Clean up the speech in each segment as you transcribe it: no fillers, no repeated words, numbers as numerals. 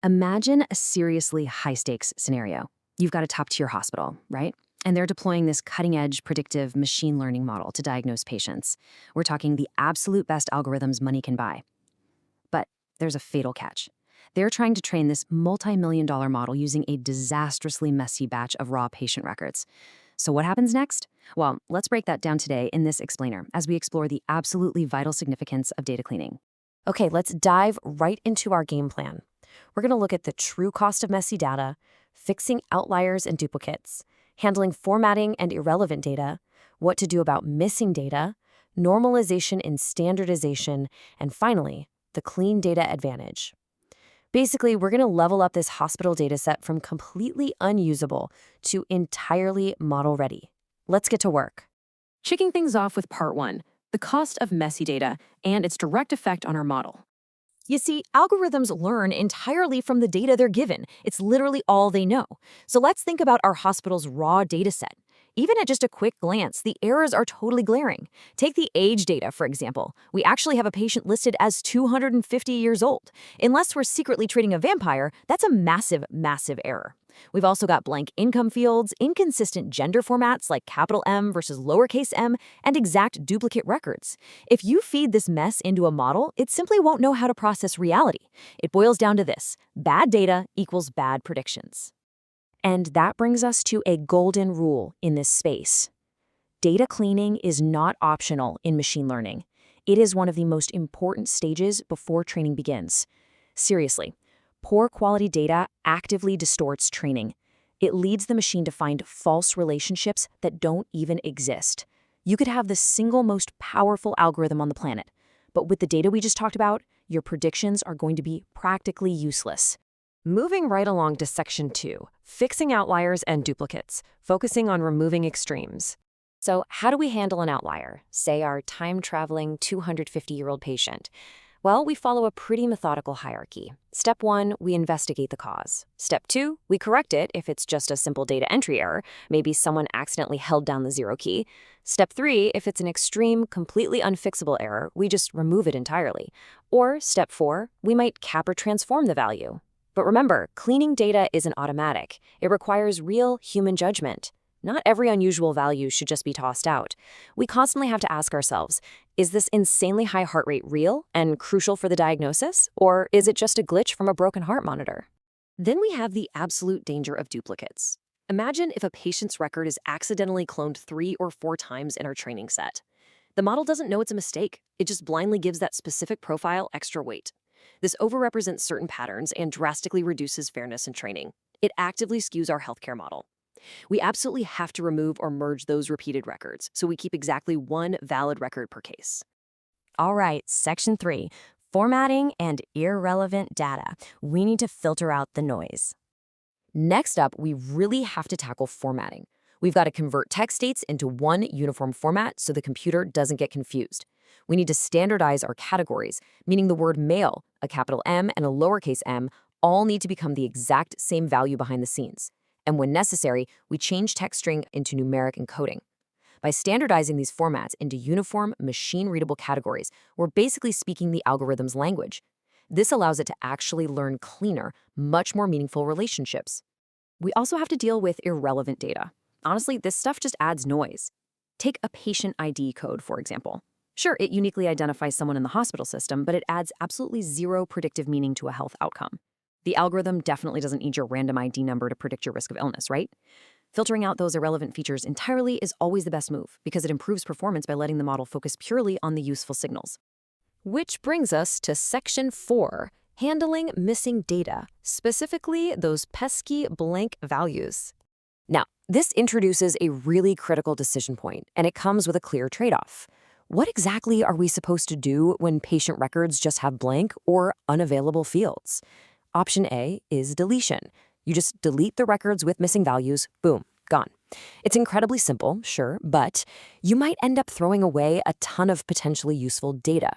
Imagine a seriously high-stakes scenario. You've got a top-tier hospital, right? And they're deploying this cutting-edge predictive machine learning model to diagnose patients. We're talking the absolute best algorithms money can buy. But there's a fatal catch. They're trying to train this multi-million-dollar model using a disastrously messy batch of raw patient records. So what happens next? Well, let's break that down today in this explainer as we explore the absolutely vital significance of data cleaning. Okay, let's dive right into our game plan. We're going to look at the true cost of messy data, fixing outliers and duplicates, handling formatting and irrelevant data, what to do about missing data, normalization and standardization, and finally, the clean data advantage. Basically, we're going to level up this hospital dataset from completely unusable to entirely model-ready. Let's get to work. Kicking things off with part one, the cost of messy data and its direct effect on our model. You see, algorithms learn entirely from the data they're given. It's literally all they know. So let's think about our hospital's raw data set. Even at just a quick glance, the errors are totally glaring. Take the age data, for example. We actually have a patient listed as 250 years old. Unless we're secretly treating a vampire, that's a massive, massive error. We've also got blank income fields, inconsistent gender formats like capital M versus lowercase m, and exact duplicate records. If you feed this mess into a model, it simply won't know how to process reality. It boils down to this: bad data equals bad predictions. And that brings us to a golden rule in this space. Data cleaning is not optional in machine learning. It is one of the most important stages before training begins. Seriously, poor quality data actively distorts training. It leads the machine to find false relationships that don't even exist. You could have the single most powerful algorithm on the planet, but with the data we just talked about, your predictions are going to be practically useless. Moving right along to section 2, fixing outliers and duplicates, focusing on removing extremes. So how do we handle an outlier, say our time-traveling 250-year-old patient? Well, we follow a pretty methodical hierarchy. Step 1, we investigate the cause. Step 2, we correct it if it's just a simple data entry error, maybe someone accidentally held down the 0 key. Step 3, if it's an extreme, completely unfixable error, we just remove it entirely. Or step 4, we might cap or transform the value. But remember, cleaning data isn't automatic. It requires real human judgment. Not every unusual value should just be tossed out. We constantly have to ask ourselves, is this insanely high heart rate real and crucial for the diagnosis, or is it just a glitch from a broken heart monitor? Then we have the absolute danger of duplicates. Imagine if a patient's record is accidentally cloned 3 or 4 times in our training set. The model doesn't know it's a mistake. It just blindly gives that specific profile extra weight. This overrepresents certain patterns and drastically reduces fairness in training. It actively skews our healthcare model. We absolutely have to remove or merge those repeated records, so we keep exactly one valid record per case. All right, section 3, formatting and irrelevant data. We need to filter out the noise. Next up, we really have to tackle formatting. We've got to convert text states into one uniform format so the computer doesn't get confused. We need to standardize our categories, meaning the word male, a capital M and a lowercase m, all need to become the exact same value behind the scenes. And when necessary, we change text string into numeric encoding. By standardizing these formats into uniform, machine-readable categories, we're basically speaking the algorithm's language. This allows it to actually learn cleaner, much more meaningful relationships. We also have to deal with irrelevant data. Honestly, this stuff just adds noise. Take a patient ID code, for example. Sure, it uniquely identifies someone in the hospital system, but it adds absolutely zero predictive meaning to a health outcome. The algorithm definitely doesn't need your random ID number to predict your risk of illness, right? Filtering out those irrelevant features entirely is always the best move because it improves performance by letting the model focus purely on the useful signals. Which brings us to section 4, handling missing data, specifically those pesky blank values. Now, this introduces a really critical decision point, and it comes with a clear trade-off. What exactly are we supposed to do when patient records just have blank or unavailable fields? Option A is deletion. You just delete the records with missing values, boom, gone. It's incredibly simple, sure, but you might end up throwing away a ton of potentially useful data.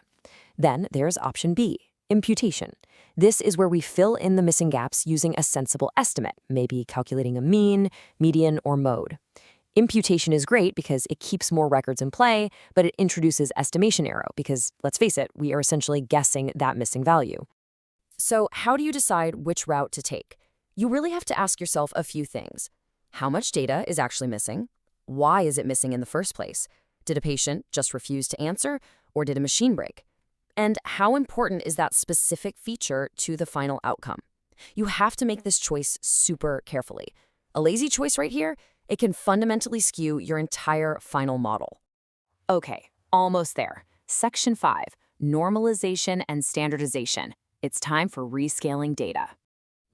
Then there's option B, imputation. This is where we fill in the missing gaps using a sensible estimate, maybe calculating a mean, median, or mode. Imputation is great because it keeps more records in play, but it introduces estimation error because, let's face it, we are essentially guessing that missing value. So how do you decide which route to take? You really have to ask yourself a few things. How much data is actually missing? Why is it missing in the first place? Did a patient just refuse to answer, or did a machine break? And how important is that specific feature to the final outcome? You have to make this choice super carefully. A lazy choice right here, it can fundamentally skew your entire final model. Okay, almost there. Section 5, Normalization and Standardization. It's time for rescaling data.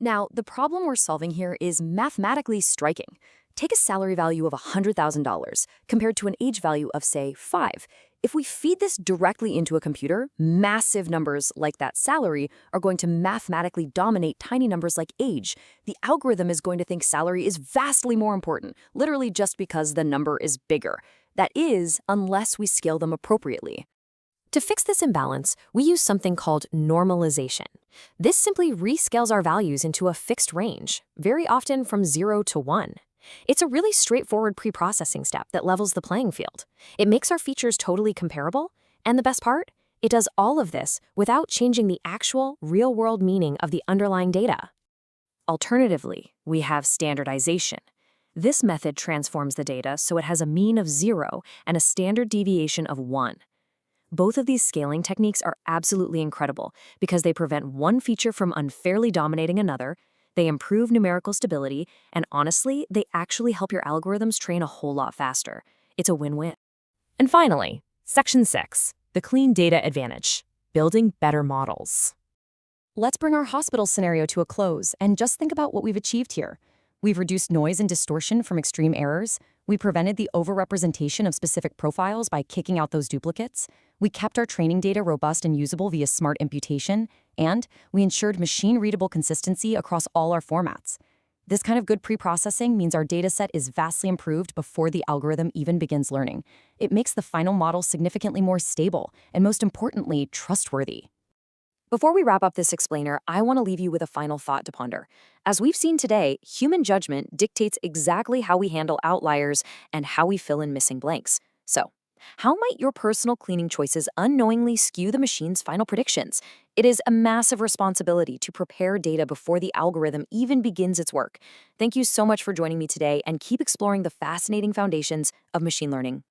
Now, the problem we're solving here is mathematically striking. Take a salary value of $100,000 compared to an age value of, say, 5. If we feed this directly into a computer, massive numbers like that salary are going to mathematically dominate tiny numbers like age. The algorithm is going to think salary is vastly more important, literally just because the number is bigger. That is, unless we scale them appropriately. To fix this imbalance, we use something called normalization. This simply rescales our values into a fixed range, very often from 0 to 1. It's a really straightforward preprocessing step that levels the playing field. It makes our features totally comparable, and the best part? It does all of this without changing the actual, real-world meaning of the underlying data. Alternatively, we have standardization. This method transforms the data so it has a mean of 0 and a standard deviation of 1. Both of these scaling techniques are absolutely incredible because they prevent one feature from unfairly dominating another, they improve numerical stability, and honestly, they actually help your algorithms train a whole lot faster. It's a win-win. And finally, Section 6, the Clean Data Advantage, building better models. Let's bring our hospital scenario to a close and just think about what we've achieved here. We've reduced noise and distortion from extreme errors. We prevented the overrepresentation of specific profiles by kicking out those duplicates. We kept our training data robust and usable via smart imputation. And we ensured machine-readable consistency across all our formats. This kind of good pre-processing means our dataset is vastly improved before the algorithm even begins learning. It makes the final model significantly more stable and, most importantly, trustworthy. Before we wrap up this explainer, I want to leave you with a final thought to ponder. As we've seen today, human judgment dictates exactly how we handle outliers and how we fill in missing blanks. So, how might your personal cleaning choices unknowingly skew the machine's final predictions? It is a massive responsibility to prepare data before the algorithm even begins its work. Thank you so much for joining me today, and keep exploring the fascinating foundations of machine learning.